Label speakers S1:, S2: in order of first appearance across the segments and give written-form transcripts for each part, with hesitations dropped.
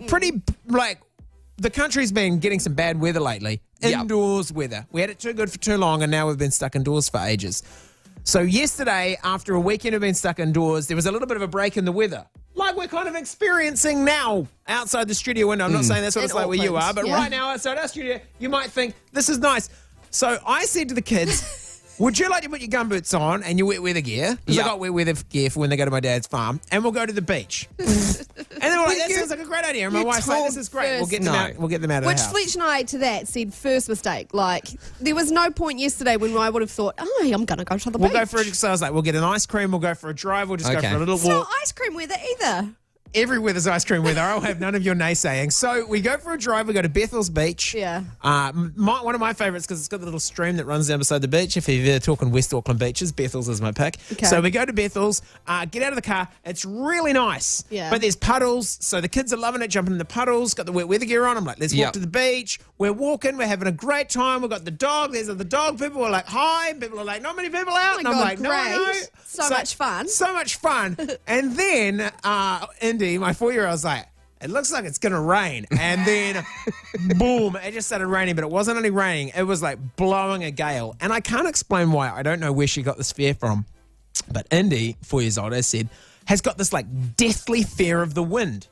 S1: pretty, like, the country's been getting some bad weather lately. Indoors weather. We had it too good for too long, and now we've been stuck indoors for ages. So yesterday, after a weekend of being stuck indoors, there was a little bit of a break in the weather. Like we're kind of experiencing now outside the studio window. I'm not saying that's what it's like where you are, but right now outside our studio, you might think, this is nice. So I said to the kids, would you like to put your gumboots on and your wet weather gear? Because I got wet weather gear for when they go to my dad's farm, and we'll go to the beach. And they were like, that sounds like a great idea. And my wife's like, this is great. We'll get them out. We'll get them out of the house.
S2: Which Fletch and I to that said first mistake. Like there was no point yesterday when I would have thought, oh, I'm going to go to the beach.
S1: We'll go for it. So I was like, we'll get an ice cream. We'll go for a drive. We'll just go for a little walk.
S2: It's not ice cream weather either.
S1: Every weather's ice cream weather. I'll have none of your naysaying. So we go for a drive. We go to Bethel's Beach.
S2: Yeah.
S1: One of my favourites because it's got the little stream that runs down beside the beach. If you're talking West Auckland beaches, Bethel's is my pick. Okay. So we go to Bethel's, get out of the car. It's really nice.
S2: Yeah.
S1: But there's puddles. So the kids are loving it, jumping in the puddles, got the wet weather gear on. I'm like, let's walk to the beach. We're walking. We're having a great time. We've got the dog. There's the dog. People are like, hi. People are like, not many people out.
S2: Oh my God,
S1: I'm like,
S2: great.
S1: No.
S2: So much fun.
S1: So much fun. And then Indy, my 4-year-old's like, it looks like it's going to rain. And then, boom, it just started raining. But it wasn't only raining. It was like blowing a gale. And I can't explain why. I don't know where she got this fear from. But Indy, 4 years old, as said, has got this like deathly fear of the wind.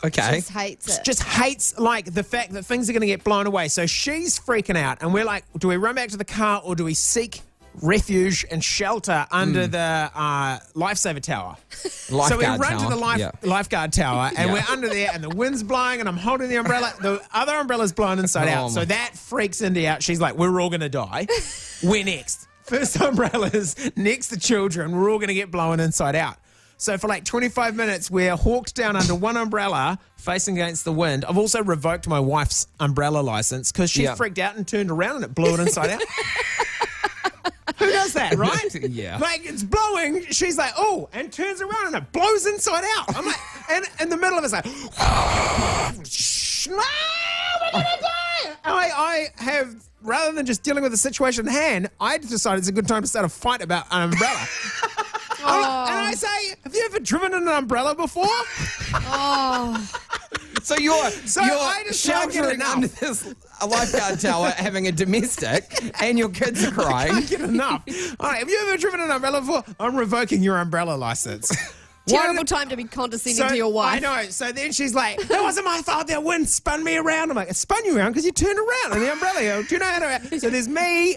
S2: Okay. Just hates it.
S1: Just hates like the fact that things are going to get blown away. So she's freaking out. And we're like, do we run back to the car or do we seek refuge and shelter under the lifesaver tower? So we run to the lifeguard tower and we're under there and the wind's blowing and I'm holding the umbrella. The other umbrella's blown inside out. So that freaks Indy out. She's like, we're all going to die. We're next. First umbrellas, next the children. We're all going to get blown inside out. So for like 25 minutes, we're hawked down under one umbrella facing against the wind. I've also revoked my wife's umbrella license because she freaked out and turned around and it blew it inside out. Who does that, right?
S3: Yeah.
S1: Like, it's blowing. She's like, oh, and turns around and it blows inside out. I'm like, and in the middle of it's like, no, we're going to die. And I have, rather than just dealing with the situation at hand, I decided it's a good time to start a fight about an umbrella. And I say, have you ever driven in an umbrella before?
S3: So you're sheltering under this lifeguard tower having a domestic and your kids are crying.
S1: I can't get enough. All right, have you ever driven an umbrella before? I'm revoking your umbrella license.
S2: Terrible time to be condescending to your wife.
S1: I know. So then she's like, that wasn't my fault. That wind spun me around. I'm like, it spun you around because you turned around in the umbrella. Do you know how to... So there's me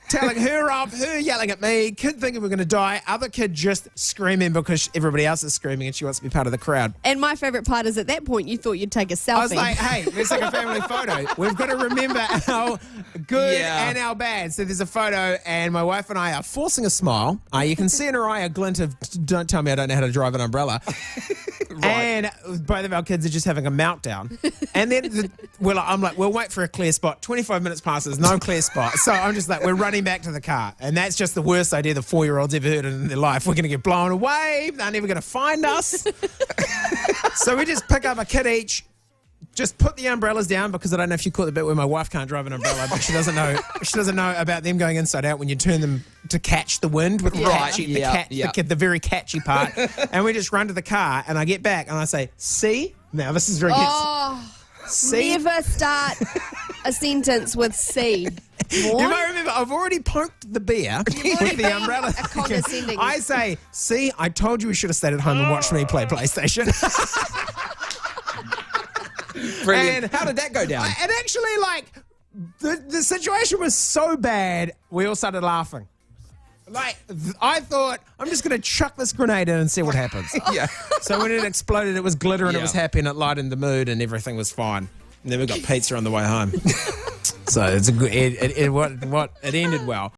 S1: telling her off, her yelling at me, kid thinking we're going to die, other kid just screaming because everybody else is screaming and she wants to be part of the crowd.
S2: And my favourite part is at that point you thought you'd take a selfie.
S1: I was like, hey, let's take a family photo. We've got to remember our good and our bad. So there's a photo and my wife and I are forcing a smile. You can see in her eye a glint of, don't tell me I don't know how to drive an umbrella. And both of our kids are just having a meltdown. And then I'm like, we'll wait for a clear spot. 25 minutes passes, no clear spot. So I'm just like, we're running back to the car. And that's just the worst idea the 4-year-olds ever heard in their life. We're going to get blown away. They're never going to find us. So we just pick up a kid each, just put the umbrellas down because I don't know if you caught the bit where my wife can't drive an umbrella, but she doesn't know about them going inside out when you turn them to catch the wind with the very catchy part. And we just run to the car and I get back and I say, see? Now this is very see?
S2: Never start a sentence with C.
S1: You might remember, I've already poked the bear with the umbrella.
S2: Condescending.
S1: I say, see, I told you we should have stayed at home and watched me play PlayStation.
S3: Brilliant. And how did that go down?
S1: And actually, like, the situation was so bad, we all started laughing. Like, I thought, I'm just going to chuck this grenade in and see what happens. So when it exploded, it was glitter and it was happy and it lightened the mood and everything was fine. And then we got pizza on the way home. So it's a good. It ended well.